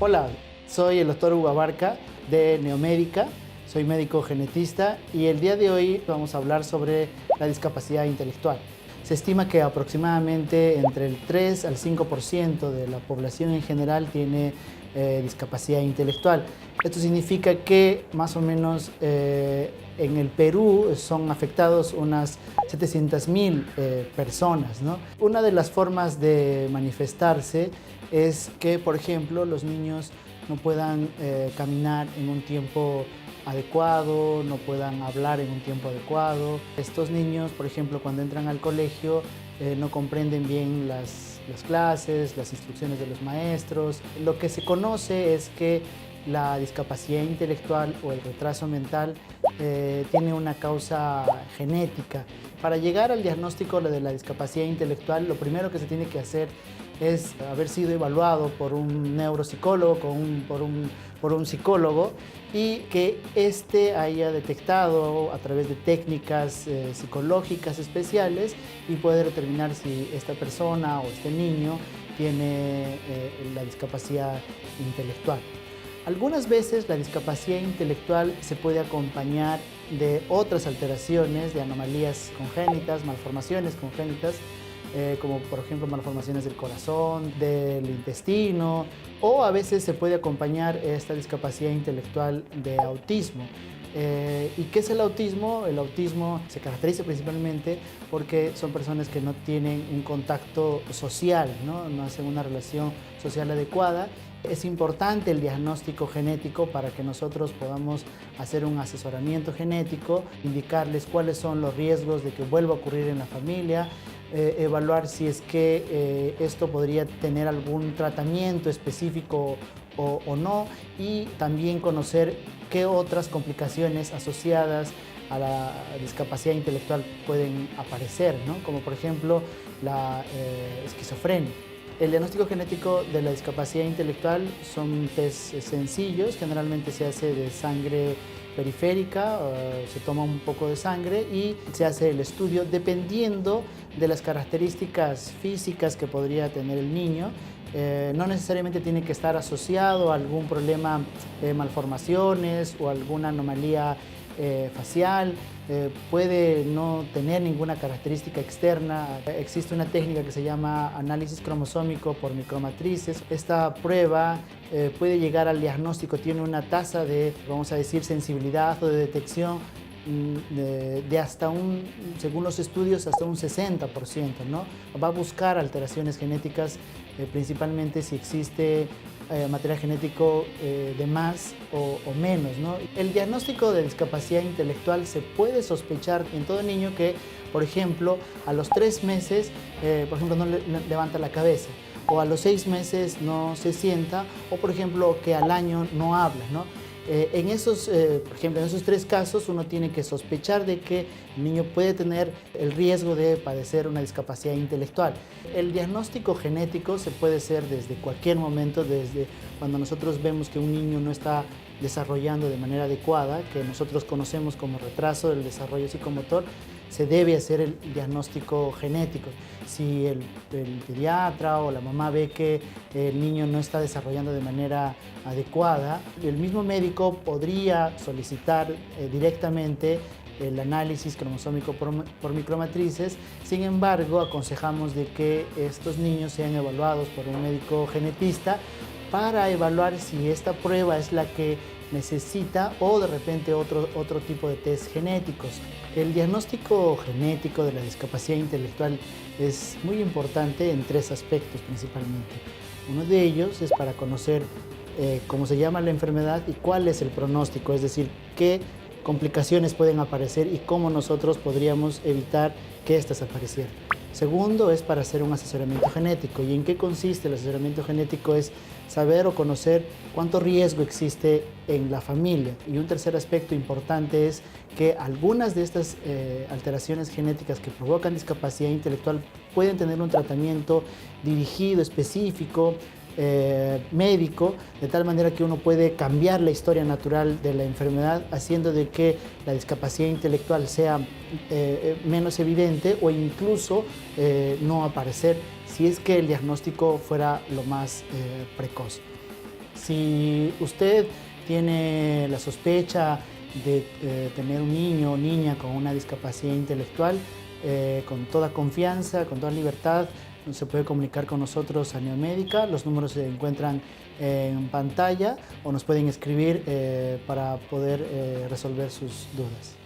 Hola, soy el doctor Hugo Abarca de Neomédica, soy médico genetista y el día de hoy vamos a hablar sobre la discapacidad intelectual. Se estima que aproximadamente entre el 3 al 5% de la población en general tiene discapacidad intelectual. Esto significa que más o menos en el Perú son afectados unas 700.000 personas, ¿no? Una de las formas de manifestarse es que, por ejemplo, los niños no puedan caminar en un tiempo adecuado, no puedan hablar en un tiempo adecuado. Estos niños, por ejemplo, cuando entran al colegio, no comprenden bien las clases, las instrucciones de los maestros. Lo que se conoce es que la discapacidad intelectual o el retraso mental tiene una causa genética. Para llegar al diagnóstico de la discapacidad intelectual, lo primero que se tiene que hacer es haber sido evaluado por un neuropsicólogo, por un psicólogo, y que éste haya detectado a través de técnicas psicológicas especiales y poder determinar si esta persona o este niño tiene la discapacidad intelectual. Algunas veces la discapacidad intelectual se puede acompañar de otras alteraciones, de anomalías congénitas, malformaciones congénitas, como por ejemplo malformaciones del corazón, del intestino, o a veces se puede acompañar esta discapacidad intelectual de autismo. ¿Y qué es el autismo? El autismo se caracteriza principalmente porque son personas que no tienen un contacto social, no hacen una relación social adecuada. Es importante el diagnóstico genético para que nosotros podamos hacer un asesoramiento genético, indicarles cuáles son los riesgos de que vuelva a ocurrir en la familia, evaluar si es que esto podría tener algún tratamiento específico o no, y también conocer qué otras complicaciones asociadas a la discapacidad intelectual pueden aparecer, ¿no? Como por ejemplo la esquizofrenia. El diagnóstico genético de la discapacidad intelectual son test sencillos, generalmente se hace de sangre periférica, se toma un poco de sangre y se hace el estudio dependiendo de las características físicas que podría tener el niño. No necesariamente tiene que estar asociado a algún problema de malformaciones o alguna anomalía facial, puede no tener ninguna característica externa. Existe una técnica que se llama análisis cromosómico por micromatrices. Esta prueba puede llegar al diagnóstico, tiene una tasa de, vamos a decir, sensibilidad o de detección de hasta según los estudios, hasta un 60%, ¿no? Va a buscar alteraciones genéticas, principalmente si existe material genético de más o menos, ¿no? El diagnóstico de discapacidad intelectual se puede sospechar en todo niño que, por ejemplo, a los 3 meses, por ejemplo, no levanta la cabeza, o a los 6 meses no se sienta, o por ejemplo, que al año no habla, ¿no? Por ejemplo, en esos 3 casos uno tiene que sospechar de que el niño puede tener el riesgo de padecer una discapacidad intelectual. El diagnóstico genético se puede hacer desde cualquier momento, desde cuando nosotros vemos que un niño no está desarrollando de manera adecuada, que nosotros conocemos como retraso del desarrollo psicomotor, se debe hacer el diagnóstico genético. Si el pediatra o la mamá ve que el niño no está desarrollando de manera adecuada, el mismo médico podría solicitar directamente el análisis cromosómico por micromatrices. Sin embargo, aconsejamos de que estos niños sean evaluados por un médico genetista para evaluar si esta prueba es la que necesita o de repente otro tipo de test genéticos. El diagnóstico genético de la discapacidad intelectual es muy importante en 3 aspectos principalmente. Uno de ellos es para conocer cómo se llama la enfermedad y cuál es el pronóstico, es decir, qué complicaciones pueden aparecer y cómo nosotros podríamos evitar que éstas aparecieran. Segundo es para hacer un asesoramiento genético. ¿Y en qué consiste el asesoramiento genético? Es saber o conocer cuánto riesgo existe en la familia. Y un tercer aspecto importante es que algunas de estas alteraciones genéticas que provocan discapacidad intelectual pueden tener un tratamiento dirigido, específico, médico, de tal manera que uno puede cambiar la historia natural de la enfermedad, haciendo de que la discapacidad intelectual sea menos evidente o incluso no aparecer si es que el diagnóstico fuera lo más precoz. Si usted tiene la sospecha de tener un niño o niña con una discapacidad intelectual, con toda confianza, con toda libertad, se puede comunicar con nosotros a Neomédica. Los números se encuentran en pantalla o nos pueden escribir para poder resolver sus dudas.